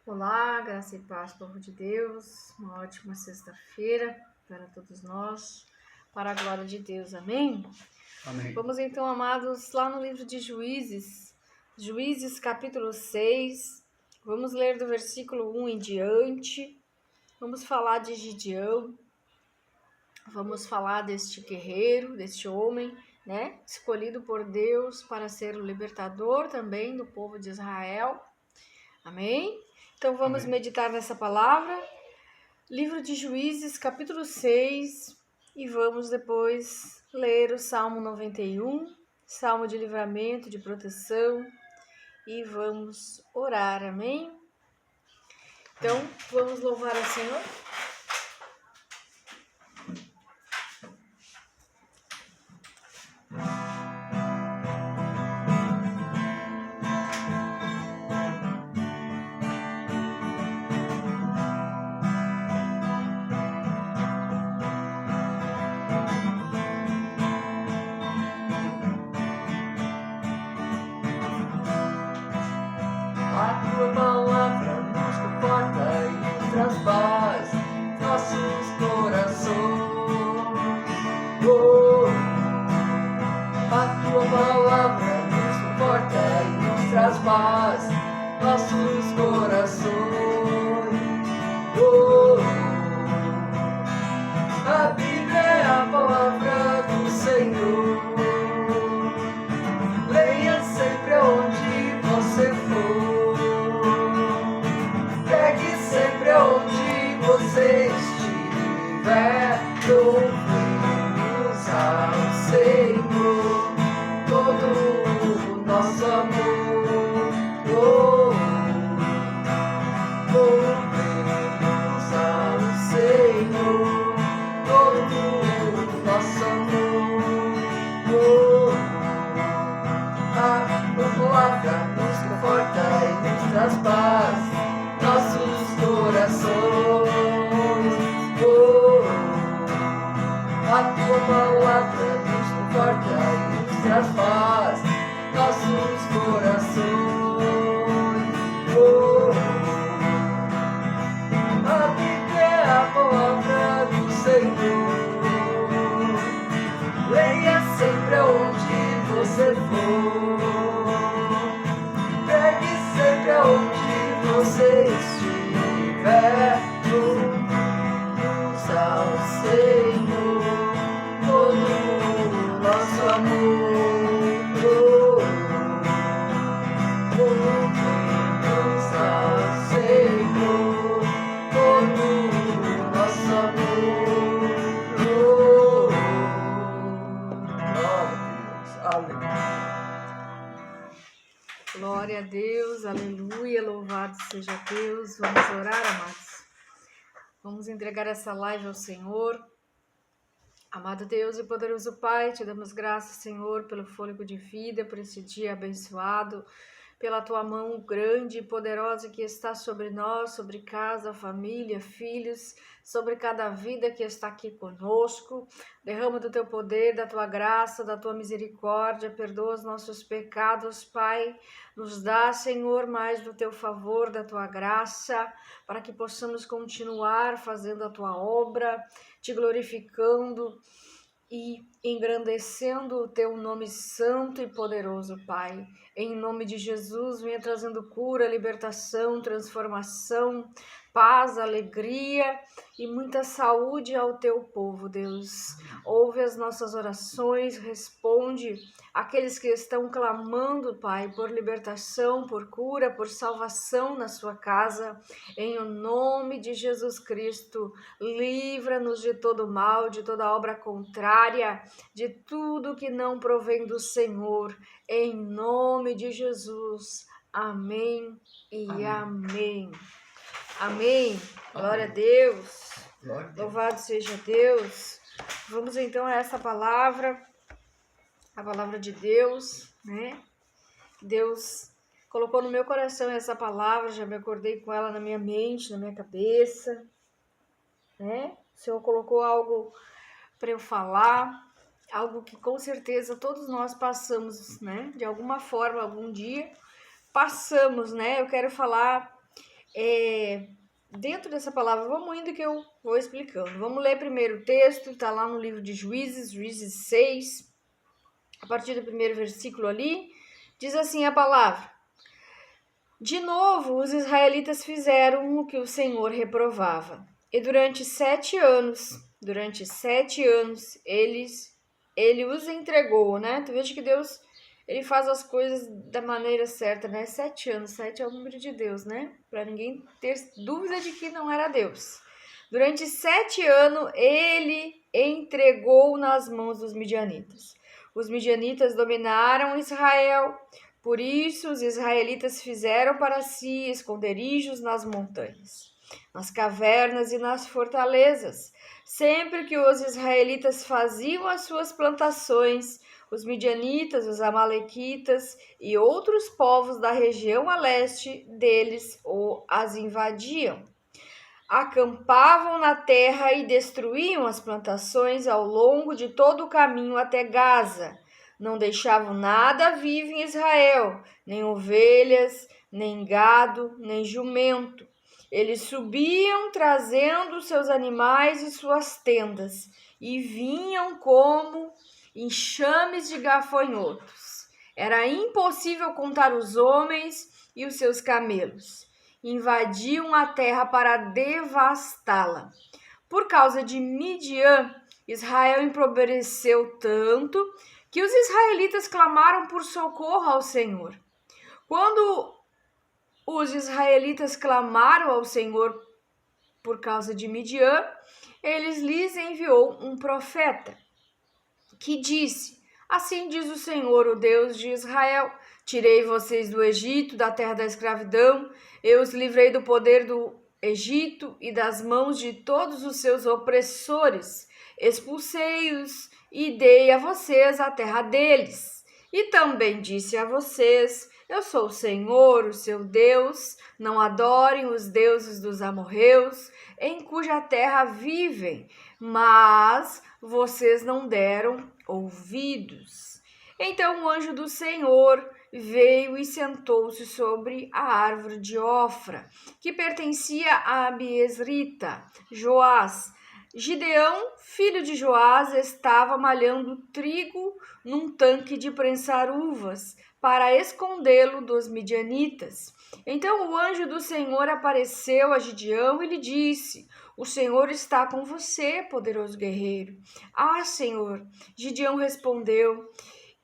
Olá, graça e paz, povo de Deus, uma ótima sexta-feira para todos nós, para a glória de Deus, amém? Amém. Vamos então, amados, lá no livro de Juízes capítulo 6, vamos ler do versículo 1 em diante, vamos falar de Gideão, vamos falar deste guerreiro, deste homem, né, escolhido por Deus para ser o libertador também do povo de Israel, amém? Então vamos Amém. meditar nessa palavra, livro de Juízes, capítulo 6, e vamos depois ler o Salmo 91, Salmo de livramento, de proteção, e vamos orar, amém? Então vamos louvar ao Senhor. A tua palavra nos conforta e nos traz paz, nossos corações. A tua palavra nos conforta e nos traz paz, nossos corações. A Bíblia é a palavra do Senhor. Leia sempre onde você for. Pegue sempre onde você estiver. Louvemos ao Senhor todo o nosso amor. Louvemos ao Senhor todo o nosso amor. A palavra nos conforta e nos traz paz, nossos corações. A tua palavra nos conforta e nos traz paz, nossos corações. A Bíblia é a palavra do Senhor. Leia sempre onde você for. Pegue sempre onde você estiver. Louvemos ao Senhor todo o nosso amor. Louvemos ao Senhor todo o nosso amor. Glória a Deus, aleluia, louvado seja Deus. Vamos orar, amados. Vamos entregar essa live ao Senhor. Amado Deus e poderoso Pai, te damos graças, Senhor, pelo fôlego de vida, por esse dia abençoado, pela tua mão grande e poderosa que está sobre nós, sobre casa, família, filhos, sobre cada vida que está aqui conosco. Derrama do teu poder, da tua graça, da tua misericórdia, perdoa os nossos pecados, Pai. Nos dá, Senhor, mais do teu favor, da tua graça, para que possamos continuar fazendo a tua obra, te glorificando e engrandecendo o teu nome santo e poderoso, Pai. Em nome de Jesus, venha trazendo cura, libertação, transformação, paz, alegria e muita saúde ao teu povo, Deus. Ouve as nossas orações, responde aqueles que estão clamando, Pai, por libertação, por cura, por salvação na sua casa. Em nome de Jesus Cristo, livra-nos de todo mal, de toda obra contrária, de tudo que não provém do Senhor. Em nome de Jesus. Amém e amém. Amém. Glória a Deus. Louvado seja Deus. Vamos então a essa palavra, a palavra de Deus, né? Deus colocou no meu coração essa palavra, já me acordei com ela na minha mente, na minha cabeça, né? O Senhor colocou algo para eu falar, algo que com certeza todos nós passamos, né? De alguma forma, algum dia, passamos, né? Eu quero falar Dentro dessa palavra, vamos indo que eu vou explicando. Vamos ler primeiro o texto, está lá no livro de Juízes, Juízes 6, a partir do primeiro versículo ali, diz assim a palavra: De novo, os israelitas fizeram o que o Senhor reprovava. E durante 7 anos, ele os entregou, né? Tu veja que Deus, ele faz as coisas da maneira certa, né? 7 anos, 7 é o número de Deus, né? Para ninguém ter dúvida de que não era Deus. Durante 7 anos, ele entregou nas mãos dos midianitas. Os midianitas dominaram Israel. Por isso, os israelitas fizeram para si esconderijos nas montanhas, nas cavernas e nas fortalezas. Sempre que os israelitas faziam as suas plantações, os midianitas, os amalequitas e outros povos da região a leste deles as invadiam. Acampavam na terra e destruíam as plantações ao longo de todo o caminho até Gaza. Não deixavam nada vivo em Israel, nem ovelhas, nem gado, nem jumento. Eles subiam trazendo seus animais e suas tendas, e vinham como enxames de gafanhotos. Era impossível contar os homens e os seus camelos. Invadiam a terra para devastá-la. Por causa de Midian, Israel empobreceu tanto que os israelitas clamaram por socorro ao Senhor. Quando os israelitas clamaram ao Senhor por causa de Midian, ele lhes enviou um profeta que disse: Assim diz o Senhor, o Deus de Israel: Tirei vocês do Egito, da terra da escravidão, eu os livrei do poder do Egito e das mãos de todos os seus opressores. Expulsei-os e dei a vocês a terra deles. E também disse a vocês: Eu sou o Senhor, o seu Deus. Não adorem os deuses dos amorreus, em cuja terra vivem, mas vocês não deram ouvidos. Então o anjo do Senhor veio e sentou-se sobre a árvore de Ofra, que pertencia a Abiesrita, Joás. Gideão, filho de Joás, estava malhando trigo num tanque de prensar uvas para escondê-lo dos midianitas. Então o anjo do Senhor apareceu a Gideão e lhe disse: O Senhor está com você, poderoso guerreiro. Ah, Senhor, Gideão respondeu: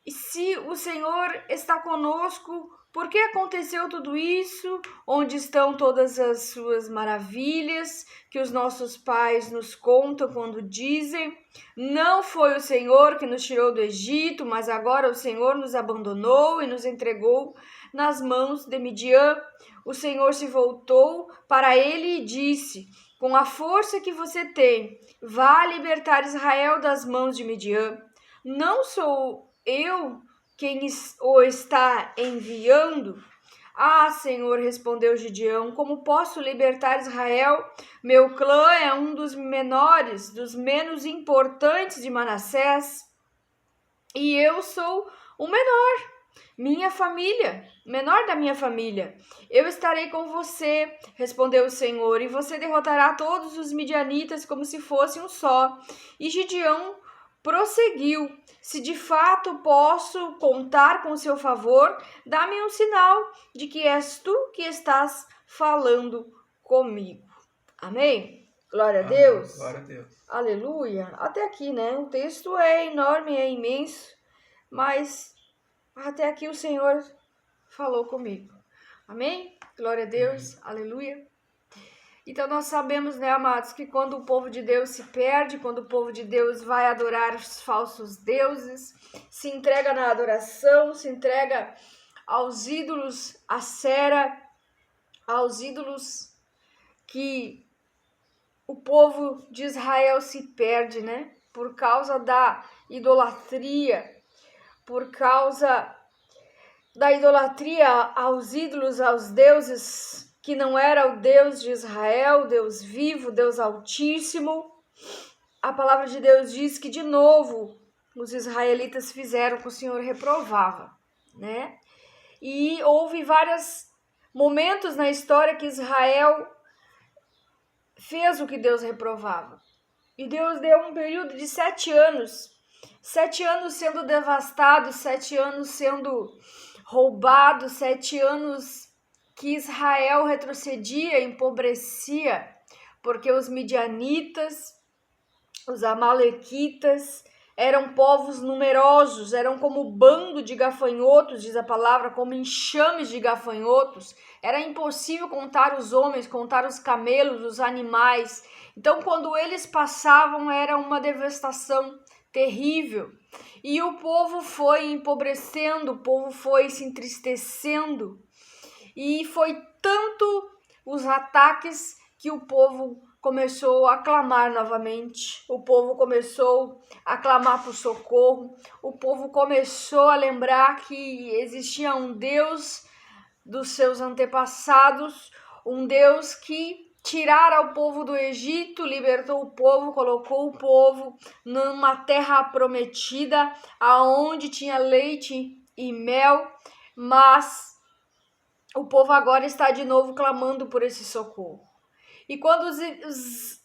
E se o Senhor está conosco, por que aconteceu tudo isso? Onde estão todas as suas maravilhas que os nossos pais nos contam quando dizem: Não foi o Senhor que nos tirou do Egito, mas agora o Senhor nos abandonou e nos entregou nas mãos de Midian? O Senhor se voltou para ele e disse: Com a força que você tem, vá libertar Israel das mãos de Midian. Não sou eu quem o está enviando? Ah, Senhor, respondeu Gideão, como posso libertar Israel? Meu clã é um dos menores, dos menos importantes de Manassés, e eu sou o menor. Menor da minha família. Eu estarei com você, respondeu o Senhor, e você derrotará todos os midianitas como se fosse um só. E Gideão prosseguiu: Se de fato posso contar com seu favor, dá-me um sinal de que és tu que estás falando comigo. Amém? Glória a Deus. Glória a Deus. Aleluia. Até aqui, né? O texto é enorme, é imenso, mas até aqui o Senhor falou comigo. Amém? Glória a Deus. Aleluia. Então nós sabemos, né, amados, que quando o povo de Deus se perde, quando o povo de Deus vai adorar os falsos deuses, se entrega na adoração, se entrega aos ídolos, à Sera, aos ídolos, que o povo de Israel se perde, né? Por causa da idolatria, por causa da idolatria aos ídolos, aos deuses, que não era o Deus de Israel, o Deus vivo, o Deus altíssimo. A palavra de Deus diz que, de novo, os israelitas fizeram o que o Senhor reprovava, né? E houve várias momentos na história que Israel fez o que Deus reprovava. E Deus deu um período de 7 anos. 7 anos sendo devastado, 7 anos sendo roubado, 7 anos que Israel retrocedia, empobrecia, porque os midianitas, os amalequitas, eram povos numerosos, eram como bando de gafanhotos, diz a palavra, como enxames de gafanhotos. Era impossível contar os homens, contar os camelos, os animais. Então, quando eles passavam, era uma devastação terrível. E o povo foi empobrecendo, o povo foi se entristecendo. E foi tanto os ataques que o povo começou a clamar novamente, o povo começou a clamar por socorro, o povo começou a lembrar que existia um Deus dos seus antepassados, um Deus que tirara o povo do Egito, libertou o povo, colocou o povo numa terra prometida, aonde tinha leite e mel, mas o povo agora está de novo clamando por esse socorro. E quando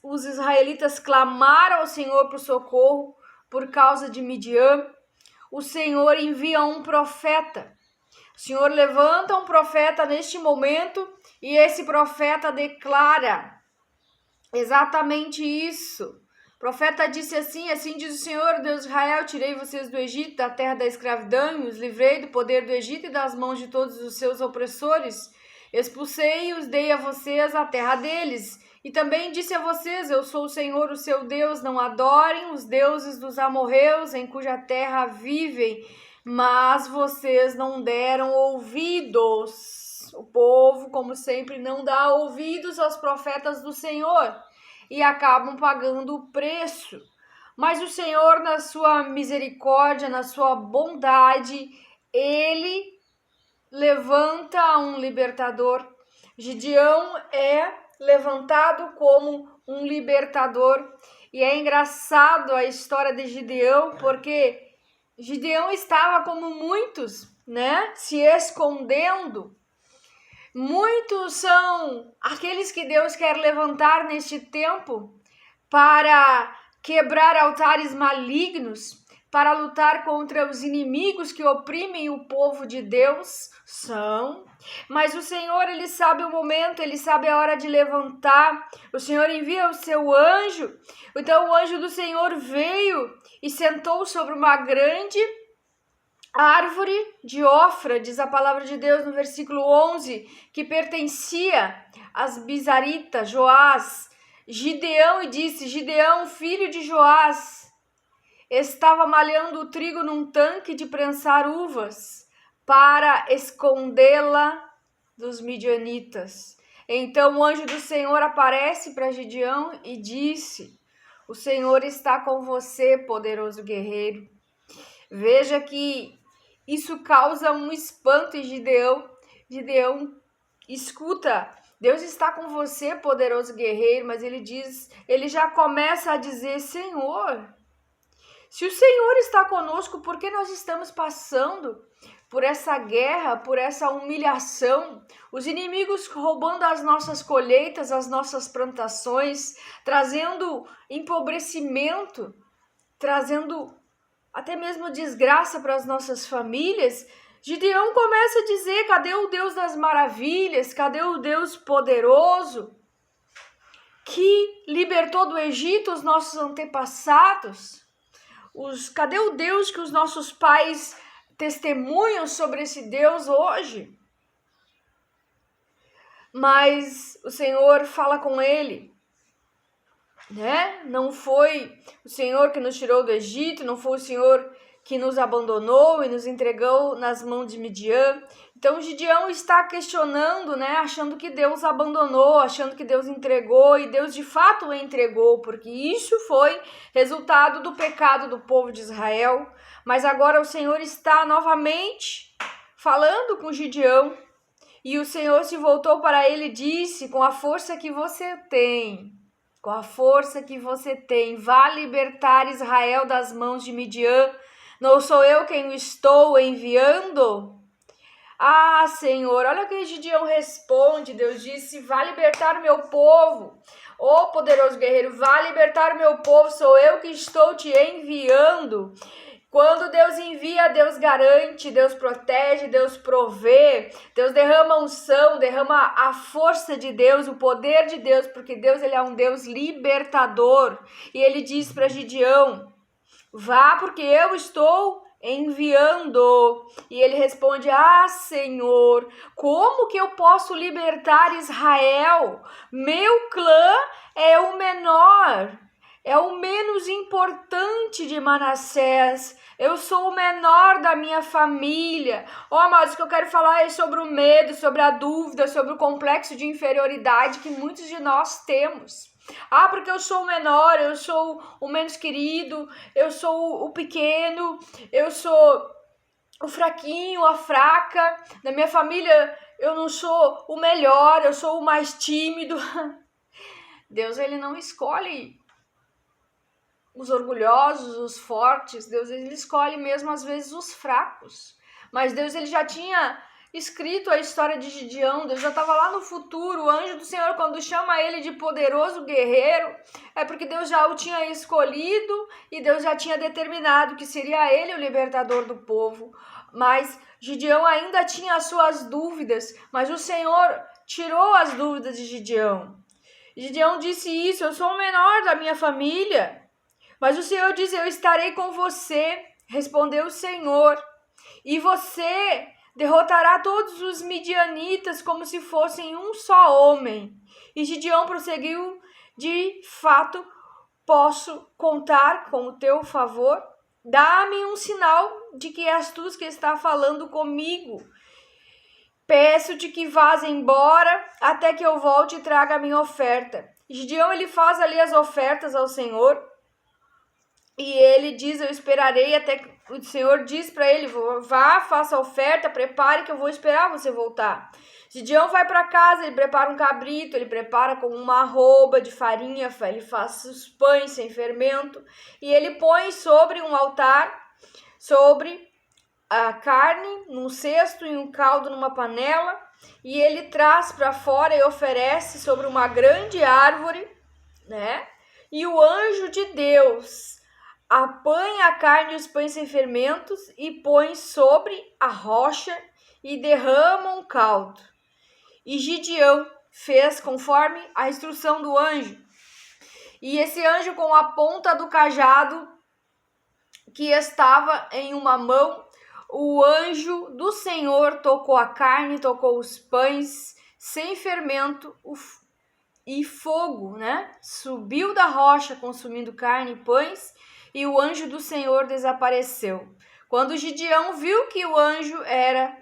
os israelitas clamaram ao Senhor por socorro por causa de Midian, o Senhor envia um profeta. O Senhor levanta um profeta neste momento e esse profeta declara exatamente isso. O profeta disse assim: assim diz o Senhor, Deus de Israel, tirei vocês do Egito, da terra da escravidão, e os livrei do poder do Egito e das mãos de todos os seus opressores. Expulsei e os dei a vocês a terra deles. E também disse a vocês: eu sou o Senhor, o seu Deus, não adorem os deuses dos amorreus, em cuja terra vivem. Mas vocês não deram ouvidos. O povo, como sempre, não dá ouvidos aos profetas do Senhor e acabam pagando o preço. Mas o Senhor, na sua misericórdia, na sua bondade, Ele levanta um libertador. Gideão é levantado como um libertador. E é engraçado a história de Gideão, porque Gideão estava como muitos, né, se escondendo. Muitos são aqueles que Deus quer levantar neste tempo para quebrar altares malignos, para lutar contra os inimigos que oprimem o povo de Deus. Mas o Senhor, Ele sabe o momento, Ele sabe a hora de levantar. O Senhor envia o seu anjo. Então o anjo do Senhor veio e sentou sobre uma grande árvore de Ofra, diz a palavra de Deus no versículo 11, que pertencia às Bizaritas, Joás, Gideão, e disse: Gideão, filho de Joás, estava malhando o trigo num tanque de prensar uvas para escondê-la dos midianitas. Então o anjo do Senhor aparece para Gideão e disse: o Senhor está com você, poderoso guerreiro. Veja que isso causa um espanto em Gideão. Gideão escuta: Deus está com você, poderoso guerreiro, mas ele já começa a dizer: Senhor, se o Senhor está conosco, por que nós estamos passando por essa guerra, por essa humilhação? Os inimigos roubando as nossas colheitas, as nossas plantações, trazendo empobrecimento, trazendo até mesmo desgraça para as nossas famílias. Gideão começa a dizer: cadê o Deus das maravilhas? Cadê o Deus poderoso que libertou do Egito os nossos antepassados? Cadê o Deus que os nossos pais testemunham sobre esse Deus hoje? Mas o Senhor fala com ele, né? Não foi o Senhor que nos tirou do Egito, não foi o Senhor que nos abandonou e nos entregou nas mãos de Midian. Então Gideão está questionando, né? Achando que Deus abandonou, achando que Deus entregou, e Deus de fato o entregou, porque isso foi resultado do pecado do povo de Israel. Mas agora o Senhor está novamente falando com Gideão, e o Senhor se voltou para ele e disse: com a força que você tem, com a força que você tem, vá libertar Israel das mãos de Midian. Não sou eu quem o estou enviando? Ah, Senhor, olha o que Gideão responde. Deus disse, vá libertar o meu povo. Ô poderoso guerreiro, vá libertar o meu povo, sou eu que estou te enviando. Quando Deus envia, Deus garante, Deus protege, Deus provê, Deus derrama unção, derrama a força de Deus, o poder de Deus, porque Deus ele é um Deus libertador. E ele diz para Gideão, vá porque eu estou enviando. E ele responde, ah, Senhor, como que eu posso libertar Israel? Meu clã é o menor. É o menos importante de Manassés. Eu sou o menor da minha família. Amados, o que eu quero falar é sobre o medo, sobre a dúvida, sobre o complexo de inferioridade que muitos de nós temos. Ah, porque eu sou o menor, eu sou o menos querido, eu sou o pequeno, eu sou o fraquinho, a fraca. Na minha família, eu não sou o melhor, eu sou o mais tímido. Deus, ele não escolhe os orgulhosos, os fortes. Deus ele escolhe mesmo às vezes os fracos. Mas Deus ele já tinha escrito a história de Gideão. Deus já estava lá no futuro. O anjo do Senhor, quando chama ele de poderoso guerreiro, é porque Deus já o tinha escolhido e Deus já tinha determinado que seria ele o libertador do povo. Mas Gideão ainda tinha as suas dúvidas, mas o Senhor tirou as dúvidas de Gideão. Gideão disse isso, eu sou o menor da minha família. Mas o Senhor diz, eu estarei com você, respondeu o Senhor, e você derrotará todos os midianitas como se fossem um só homem. E Gideão prosseguiu, de fato, posso contar com o teu favor? Dá-me um sinal de que és tu que está falando comigo. Peço-te que vás embora até que eu volte e traga a minha oferta. Gideão ele faz ali as ofertas ao Senhor. E ele diz, eu esperarei até que o Senhor diz para ele, vá, faça a oferta, prepare que eu vou esperar você voltar. Gideão vai para casa, ele prepara um cabrito, ele prepara com uma arroba de farinha, ele faz os pães sem fermento e ele põe sobre um altar, sobre a carne, num cesto e um caldo numa panela e ele traz para fora e oferece sobre uma grande árvore, né? E o anjo de Deus apanha a carne e os pães sem fermentos e põe sobre a rocha e derrama um caldo. E Gideão fez conforme a instrução do anjo. E esse anjo com a ponta do cajado que estava em uma mão, o anjo do Senhor tocou a carne, tocou os pães sem fermento e fogo, né? Subiu da rocha consumindo carne e pães. E o anjo do Senhor desapareceu. Quando Gideão viu que o anjo era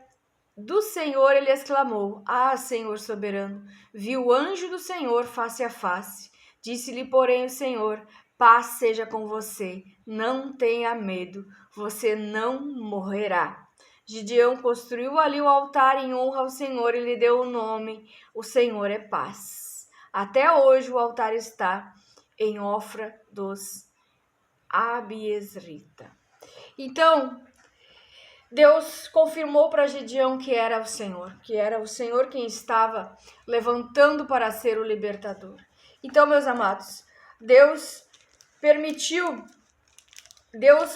do Senhor, ele exclamou, ah, Senhor soberano, vi o anjo do Senhor face a face. Disse-lhe, porém, o Senhor, paz seja com você, não tenha medo, você não morrerá. Gideão construiu ali o altar em honra ao Senhor e lhe deu o nome, o Senhor é paz. Até hoje o altar está em Ofra dos Abiezrita. Então, Deus confirmou para Gideão que era o Senhor quem estava levantando para ser o libertador. Então, meus amados, Deus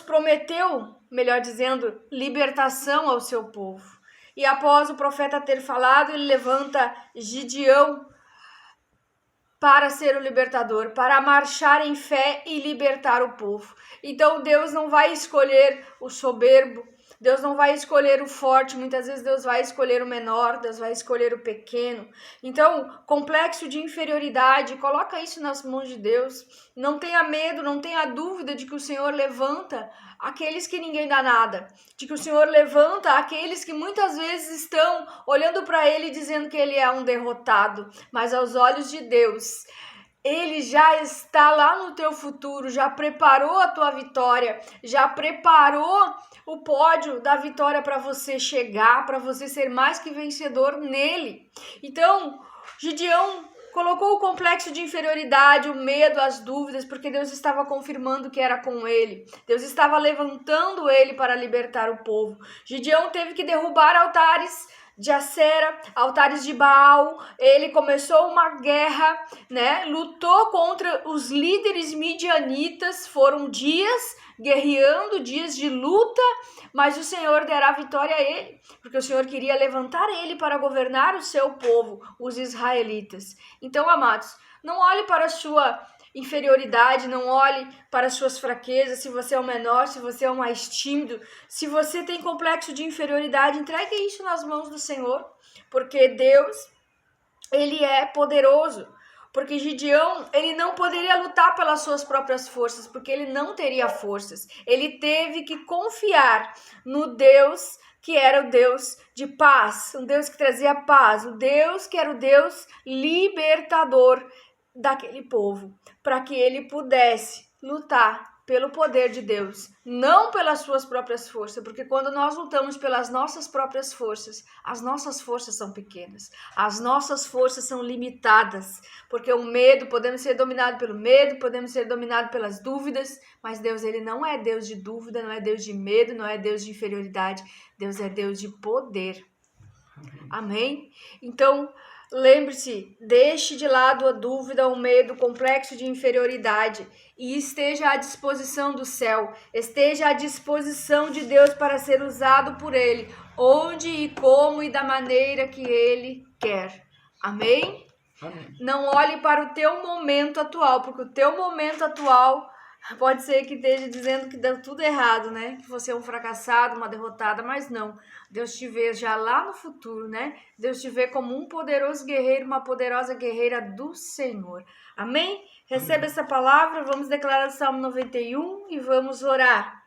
prometeu, melhor dizendo, libertação ao seu povo. E após o profeta ter falado, ele levanta Gideão para ser o libertador, para marchar em fé e libertar o povo. Então Deus não vai escolher o soberbo, Deus não vai escolher o forte, muitas vezes Deus vai escolher o menor, Deus vai escolher o pequeno. Então, complexo de inferioridade, coloca isso nas mãos de Deus. Não tenha medo, não tenha dúvida de que o Senhor levanta aqueles que ninguém dá nada, de que o Senhor levanta aqueles que muitas vezes estão olhando para Ele dizendo que Ele é um derrotado, mas aos olhos de Deus, Ele já está lá no teu futuro, já preparou a tua vitória, já preparou o pódio da vitória para você chegar, para você ser mais que vencedor nele. Então, Gideão colocou o complexo de inferioridade, o medo, as dúvidas, porque Deus estava confirmando que era com ele. Deus estava levantando ele para libertar o povo. Gideão teve que derrubar altares de Acera, altares de Baal. Ele começou uma guerra, né? Lutou contra os líderes midianitas. Foram dias guerreando, dias de luta, mas o Senhor dará vitória a ele, porque o Senhor queria levantar ele para governar o seu povo, os israelitas. Então, amados, não olhe para a sua inferioridade, não olhe para as suas fraquezas, se você é o menor, se você é o mais tímido, se você tem complexo de inferioridade, entregue isso nas mãos do Senhor, porque Deus, ele é poderoso. Porque Gideão, ele não poderia lutar pelas suas próprias forças, porque ele não teria forças. Ele teve que confiar no Deus que era o Deus de paz, um Deus que trazia paz, o Deus que era o Deus libertador daquele povo, para que ele pudesse lutar pelo poder de Deus, não pelas suas próprias forças, porque quando nós lutamos pelas nossas próprias forças, as nossas forças são pequenas, as nossas forças são limitadas, porque o medo, podemos ser dominados pelo medo, podemos ser dominados pelas dúvidas, mas Deus, ele não é Deus de dúvida, não é Deus de medo, não é Deus de inferioridade, Deus é Deus de poder. Amém? Então, lembre-se, deixe de lado a dúvida, o medo, o complexo de inferioridade e esteja à disposição do céu, esteja à disposição de Deus para ser usado por Ele, onde e como e da maneira que Ele quer. Amém? Amém. Não olhe para o teu momento atual, porque o teu momento atual pode ser que esteja dizendo que deu tudo errado, né? Que você é um fracassado, uma derrotada, mas não. Deus te vê já lá no futuro, né? Deus te vê como um poderoso guerreiro, uma poderosa guerreira do Senhor. Amém? Receba essa palavra, vamos declarar o Salmo 91 e vamos orar.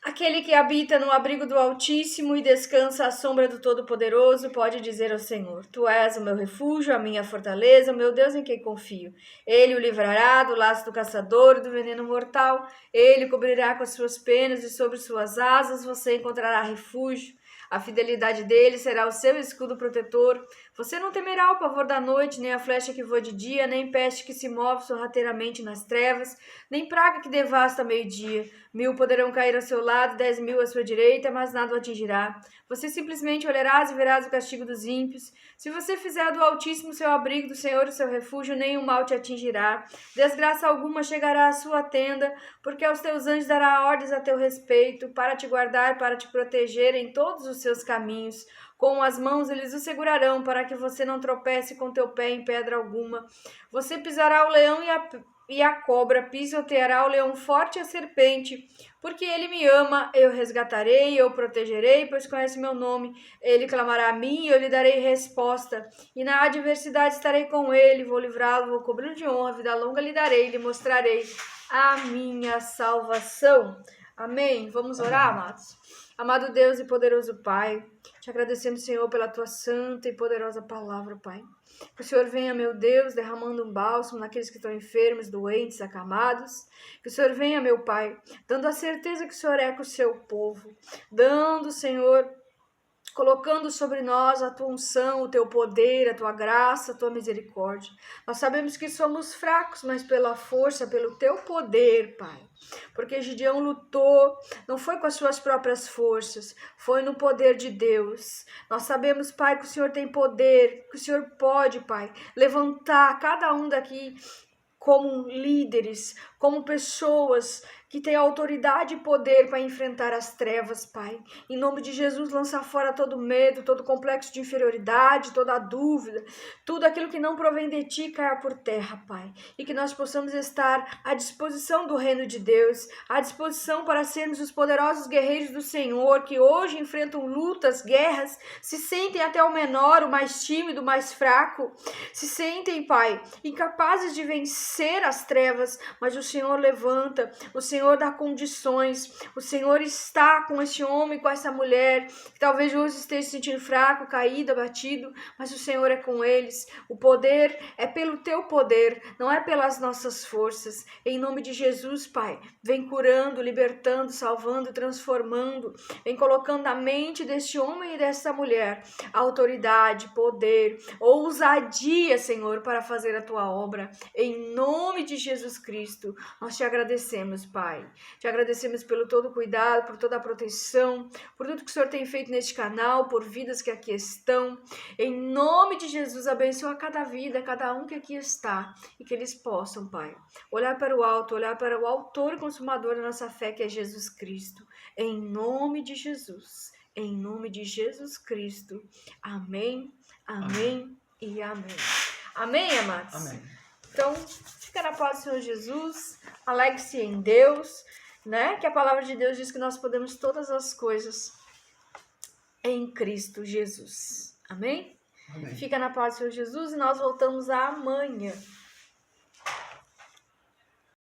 Aquele que habita no abrigo do Altíssimo e descansa à sombra do Todo-Poderoso pode dizer ao Senhor: Tu és o meu refúgio, a minha fortaleza, o meu Deus em quem confio. Ele o livrará do laço do caçador e do veneno mortal. Ele cobrirá com as suas penas e sobre suas asas você encontrará refúgio. A fidelidade dele será o seu escudo protetor. Você não temerá o pavor da noite, nem a flecha que voa de dia, nem peste que se move sorrateiramente nas trevas, nem praga que devasta ao meio-dia. 1000 poderão cair ao seu lado, 10.000 à sua direita, mas nada o atingirá. Você simplesmente olharás e verás o castigo dos ímpios. Se você fizer do Altíssimo seu abrigo, do Senhor o seu refúgio, nenhum mal te atingirá. Desgraça alguma chegará à sua tenda, porque aos teus anjos dará ordens a teu respeito, para te guardar, para te proteger em todos os seus caminhos. Com as mãos eles o segurarão, para que você não tropece com teu pé em pedra alguma. Você pisará o leão e a cobra, pisoteará o leão forte e a serpente. Porque ele me ama, eu resgatarei, eu protegerei, pois conhece meu nome. Ele clamará a mim e eu lhe darei resposta. E na adversidade estarei com ele, vou livrá-lo, vou cobri-lo de honra, vida longa lhe darei, lhe mostrarei a minha salvação. Amém? Vamos orar, amados? Amado Deus e poderoso Pai, te agradecemos, Senhor, pela tua santa e poderosa palavra, Pai. Que o Senhor venha, meu Deus, derramando um bálsamo naqueles que estão enfermos, doentes, acamados. Que o Senhor venha, meu Pai, dando a certeza que o Senhor é com o seu povo. Dando, Senhor, colocando sobre nós a tua unção, o teu poder, a tua graça, a tua misericórdia. Nós sabemos que somos fracos, mas pela força, pelo teu poder, Pai. Porque Gideão lutou, não foi com as suas próprias forças, foi no poder de Deus. Nós sabemos, Pai, que o Senhor tem poder, que o Senhor pode, Pai, levantar cada um daqui como líderes, como pessoas que têm autoridade e poder para enfrentar as trevas, Pai. Em nome de Jesus, lança fora todo medo, todo complexo de inferioridade, toda dúvida, tudo aquilo que não provém de Ti caia por terra, Pai. E que nós possamos estar à disposição do reino de Deus, à disposição para sermos os poderosos guerreiros do Senhor, que hoje enfrentam lutas, guerras, se sentem até o menor, o mais tímido, o mais fraco, se sentem, Pai, incapazes de vencer as trevas, mas o Senhor levanta, o Senhor Senhor dá condições, o Senhor está com esse homem, com essa mulher, que talvez hoje esteja se sentindo fraco, caído, abatido, mas o Senhor é com eles. O poder é pelo teu poder, não é pelas nossas forças. Em nome de Jesus, Pai, vem curando, libertando, salvando, transformando, vem colocando na mente deste homem e dessa mulher autoridade, poder, ousadia, Senhor, para fazer a tua obra. Em nome de Jesus Cristo, nós te agradecemos, Pai. Te agradecemos pelo todo cuidado, por toda a proteção, por tudo que o Senhor tem feito neste canal, por vidas que aqui estão. Em nome de Jesus, abençoa cada vida, cada um que aqui está, e que eles possam, Pai, olhar para o alto, olhar para o autor e consumador da nossa fé, que é Jesus Cristo. Em nome de Jesus. Em nome de Jesus Cristo. Amém, amém e amém. Amém, amados? Amém. Então, fica na paz do Senhor Jesus. Alegre-se em Deus, né? Que a palavra de Deus diz que nós podemos todas as coisas em Cristo Jesus. Amém? Amém. Fica na paz do Senhor Jesus e nós voltamos amanhã.